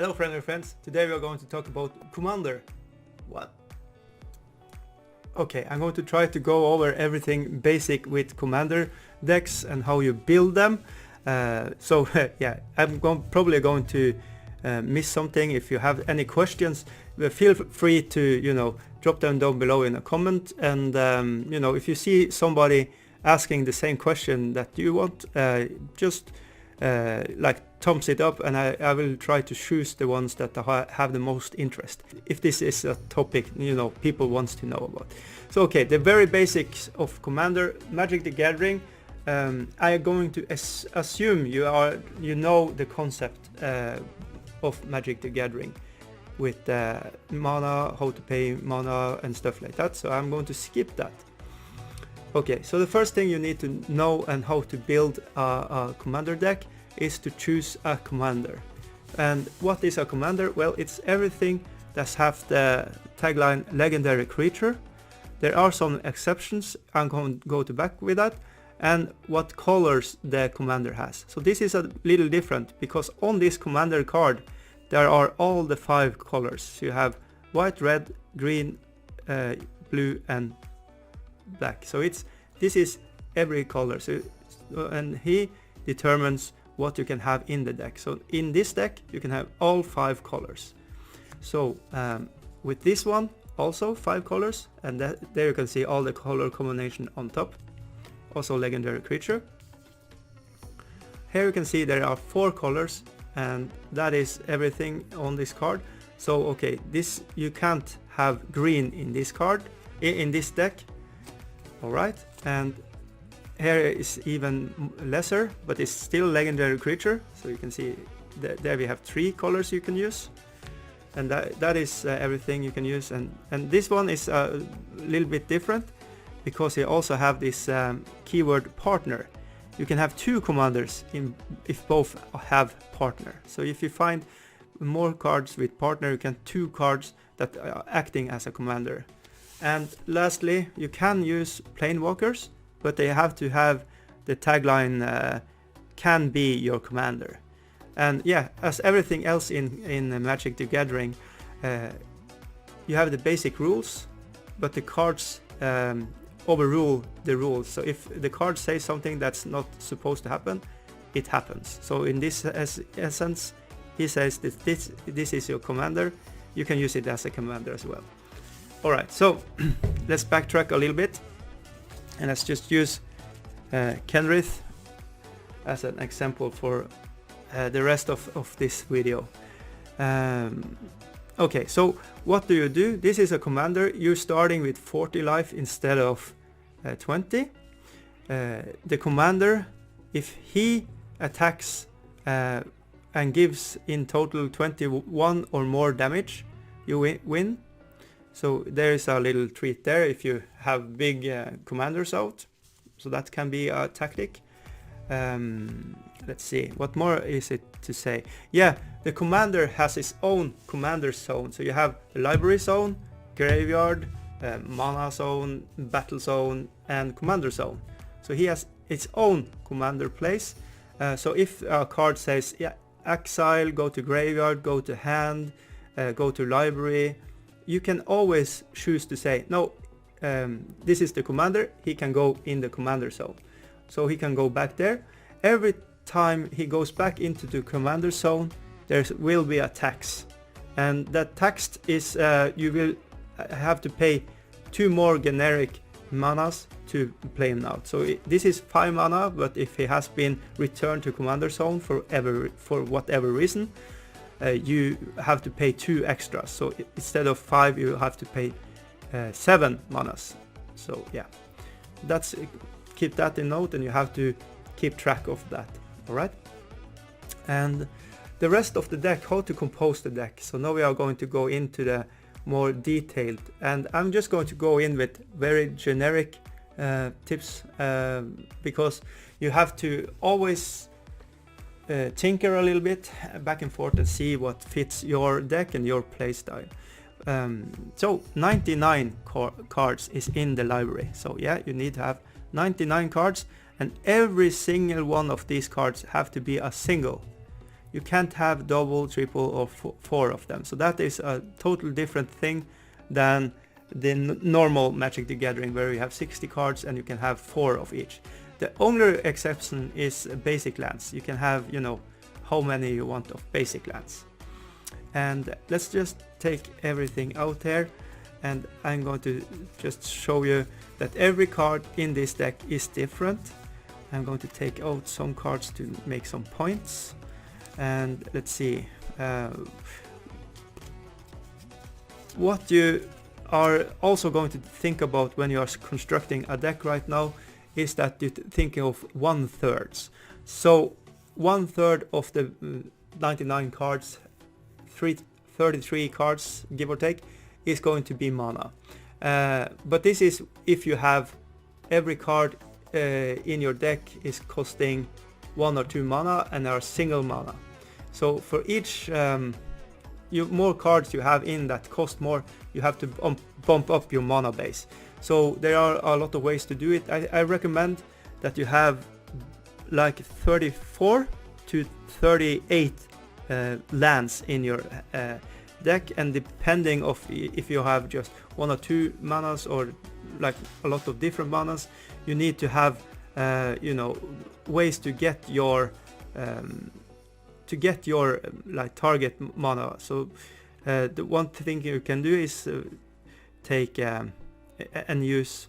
Hello friendly friends, today we are going to talk about Commander. What? Okay, I'm going to try to go over everything basic with Commander decks and how you build them. Yeah, I'm probably going to miss something. If you have any questions, feel free to, drop them down below in a comment. And, if you see somebody asking the same question that you want, just thumbs it up, and I will try to choose the ones that have the most interest, if this is a topic people wants to know about. So okay, the very basics of Commander, Magic the Gathering. I am going to assume you know the concept of Magic the Gathering with mana, how to pay mana and stuff like that, so I'm going to skip that. Okay, so the first thing you need to know and how to build a Commander deck is to choose a commander. And what is a commander? Well, it's everything that have the tagline legendary creature. There are some exceptions, I'm going to go back with that, and what colors the commander has. So this is a little different because on this commander card there are all the 5 colors. So you have white, red, green, blue and black. So this is every color. And he determines what you can have in the deck. So in this deck you can have all 5 colors. So with this one also 5 colors, and there you can see all the color combination on top. Also legendary creature. Here you can see there are 4 colors, and that is everything on this card. So okay, this you can't have green in this card, in this deck. Alright, and here is even lesser, but it's still legendary creature. So you can see there we have 3 colors you can use, and that is everything you can use. And this one is a little bit different because you also have this keyword partner. You can have 2 commanders if both have partner. So if you find more cards with partner, you can 2 cards that are acting as a commander. And lastly, you can use planewalkers, but they have to have the tagline can be your commander. And yeah, as everything else in Magic the Gathering, you have the basic rules, but the cards overrule the rules. So if the card says something that's not supposed to happen, it happens. So in this essence, he says that this is your commander. You can use it as a commander as well. Alright, so let's backtrack a little bit. And let's just use Kenrith as an example for the rest of this video. Okay, so what do? This is a commander. You're starting with 40 life instead of 20. The commander, if he attacks and gives in total 21 or more damage, you win. So there is a little treat there if you have big commanders out. So that can be a tactic. Let's see, what more is it to say? Yeah, the commander has his own commander zone. So you have the library zone, graveyard, mana zone, battle zone and commander zone. So he has its own commander place. So if a card says, yeah, exile, go to graveyard, go to hand, go to library, you can always choose to say, no, this is the commander, he can go in the commander zone. So he can go back there. Every time he goes back into the commander zone, there will be a tax. And that tax is, you will have to pay 2 more generic manas to play him out. So this is 5 mana, but if he has been returned to commander zone for whatever reason, you have to pay 2 extras. So instead of 5 you have to pay 7 manas. So yeah, that's keep that in note, and you have to keep track of that. Alright, and the rest of the deck, how to compose the deck. So now we are going to go into the more detailed, and I'm just going to go in with very generic tips because you have to always tinker a little bit back and forth and see what fits your deck and your playstyle. So 99 cards is in the library. So yeah, you need to have 99 cards, and every single one of these cards have to be a single. you can't have double, triple, or four of them. So that is a totally different thing than the normal Magic the Gathering, where you have 60 cards and you can have 4 of each. The only exception is basic lands. You can have, you know, how many you want of basic lands. And let's just take everything out here, and I'm going to just show you that every card in this deck is different. I'm going to take out some cards to make some points, and let's see. What you are also going to think about when you are constructing a deck right now is that you think of 1/3. So 1/3 of the 99 cards, 33 cards give or take, is going to be mana. But this is if you have every card in your deck is costing 1 or 2 mana and are single mana. So for each more cards you have in that cost more, you have to bump up your mana base. So there are a lot of ways to do it. I recommend that you have like 34 to 38 lands in your deck, and depending of if you have just 1 or 2 manas or like a lot of different manas, you need to have you know, ways to get your like target mana. So the one thing you can do is take and use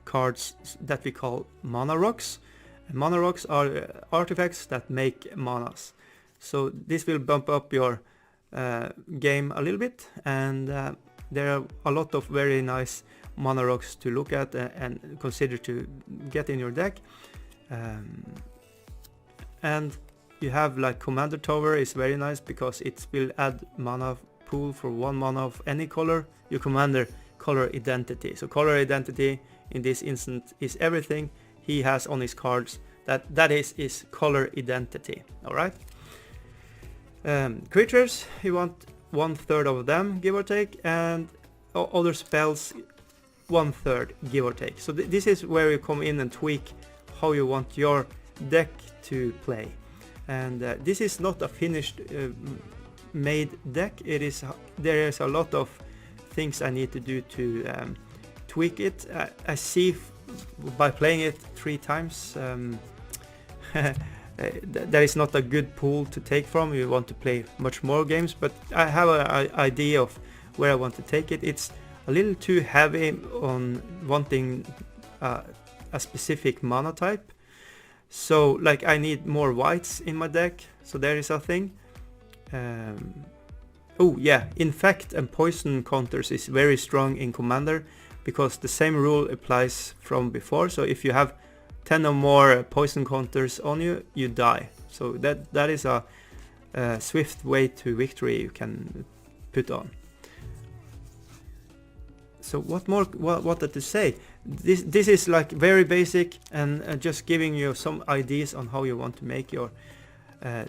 cards that we call Manarocks. Manarocks are artifacts that make manas. So this will bump up your game a little bit, and there are a lot of very nice Manarocks to look at and consider to get in your deck. And you have like Commander Tower is very nice because it will add mana pool for 1 mana of any color. Your commander color identity. So color identity in this instance is everything he has on his cards. That is color identity. All right. Creatures, you want 1/3 of them, give or take, and other spells 1/3, give or take. So this is where you come in and tweak how you want your deck to play. And this is not a finished made deck. There is a lot of things I need to do to tweak it. I see by playing it 3 times there is not a good pool to take from. You want to play much more games, but I have an idea of where I want to take it. It's a little too heavy on wanting a specific mana type. So like I need more whites in my deck, so there is a thing. Oh yeah, infect and poison counters is very strong in Commander because the same rule applies from before. So if you have 10 or more poison counters on you, you die. So that is a swift way to victory you can put on. So what did to say? This is like very basic and just giving you some ideas on how you want to make your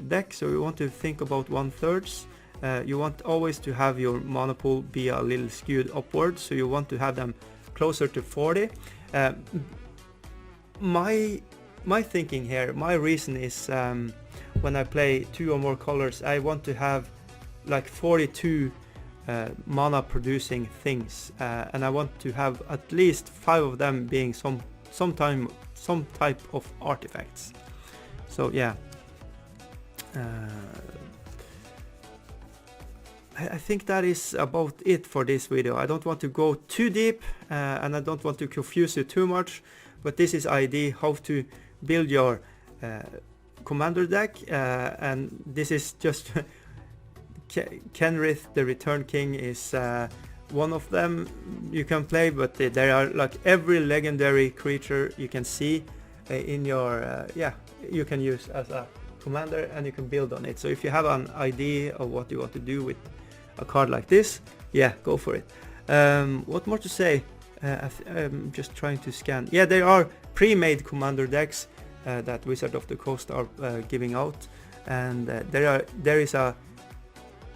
deck. So you want to think about 1/3. You want always to have your mana pool be a little skewed upwards, so you want to have them closer to 40. My thinking here, my reason is when I play 2 or more colors, I want to have like 42 mana producing things, and I want to have at least 5 of them being some type of artifacts. So yeah, I think that is about it for this video. I don't want to go too deep and I don't want to confuse you too much, but this is idea how to build your commander deck, and this is just Kenrith the Return King is one of them you can play, but there are like every legendary creature you can see in your you can use as a commander, and you can build on it. So if you have an idea of what you want to do with a card like this, yeah, go for it. What more to say? I'm just trying to scan. Yeah, there are pre-made commander decks that Wizard of the Coast are giving out, and there is a,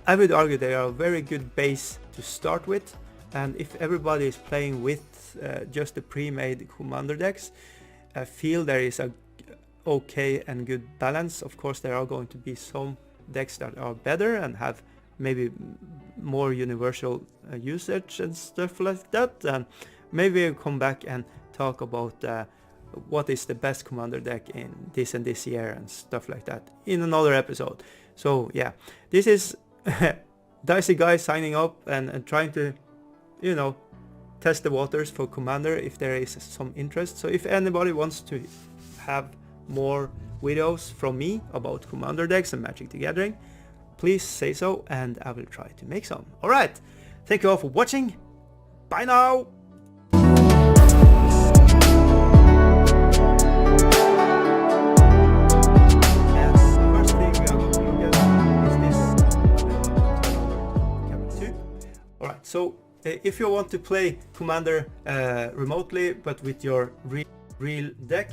I would argue they are a very good base to start with, and if everybody is playing with just the pre-made commander decks, I feel there is okay and good balance. Of course there are going to be some decks that are better and have maybe more universal usage and stuff like that, and maybe I'll come back and talk about what is the best commander deck in this and this year and stuff like that in another episode. So yeah, this is DiceyGuy signing up and trying to, you know, test the waters for commander if there is some interest. So if anybody wants to have more videos from me about commander decks and Magic the Gathering, please say so and I will try to make some. Alright, thank you all for watching. Bye now! And the first thing we are going to look at is this. Alright, so if you want to play commander remotely but with your real deck,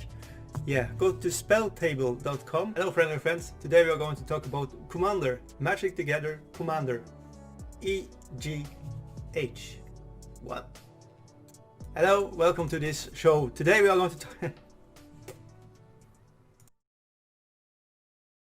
yeah, go to spelltable.com. Hello friendly friends, today we are going to talk about Commander, Magic the Gathering Commander, EGH1. Hello, welcome to this show. Today we are going to